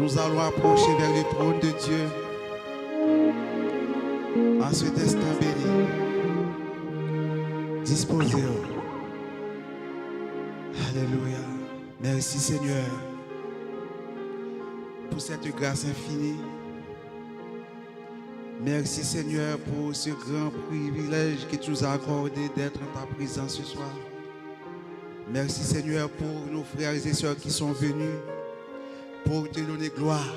nous allons approcher vers le trône de Dieu en ce instant béni. Disposez-vous. Alléluia. Merci Seigneur pour cette grâce infinie. Merci Seigneur pour ce grand privilège que tu nous as accordé d'être en ta présence ce soir. Merci Seigneur pour nos frères et sœurs qui sont venus pour te donner gloire.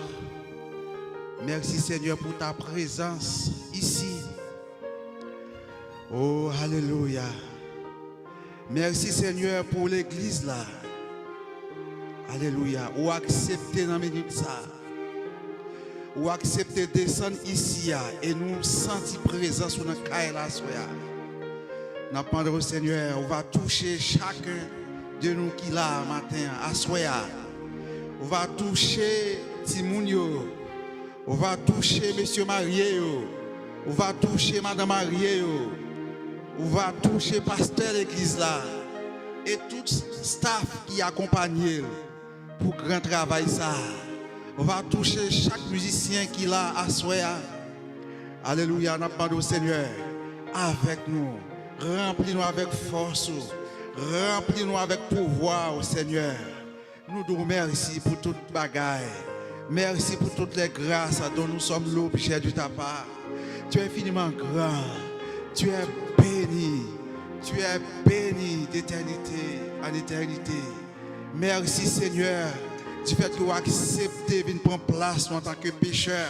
Merci Seigneur pour ta présence ici. Oh, alléluia. Merci Seigneur pour l'église là. Alléluia. Ou accepter dans mes minutes ça. Ou accepter de descendre ici et nous sentir présence sur notre caille là. Nous demandons au Seigneur, on va toucher chacun de nous qui là matin à soya. On va toucher Timounio. On va toucher monsieur marié. On va toucher madame marié. On va toucher pasteur l'église là. Et tout staff qui accompagne pour grand travail ça. On va toucher chaque musicien qui là à soya. Alléluia, nous demandons au Seigneur avec nous. Remplis-nous avec force. Remplis-nous avec pouvoir au Seigneur. Nous te remercions pour toute bagaille. Merci pour toutes les grâces dont nous sommes l'objet de ta part. Tu es infiniment grand. Tu es béni. Tu es béni d'éternité en éternité. Merci Seigneur du fait que tu as accepté de prendre place en tant que pécheur.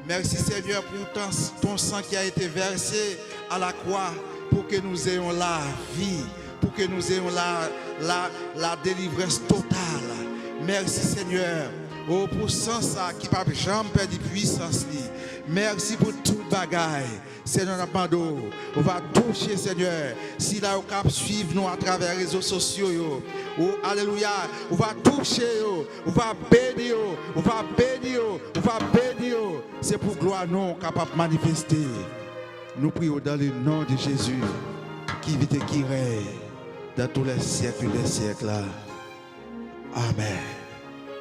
Merci Seigneur pour ton sang qui a été versé à la croix pour que nous ayons la vie, pour que nous ayons la délivrance totale. Merci Seigneur. Oh, pour sang ça qui ne peut jamais perdre puissance. Merci pour toute bagaille. Seigneur, on va toucher Seigneur. Si là on cap suivre nous à travers les réseaux sociaux. Oh, alléluia. On va toucher, on va bénir, on va bénir, on va bénir. C'est pour gloire non capable de manifester. Nous prions dans le nom de Jésus qui vit et qui règne dans tous les siècles des siècles. Amen.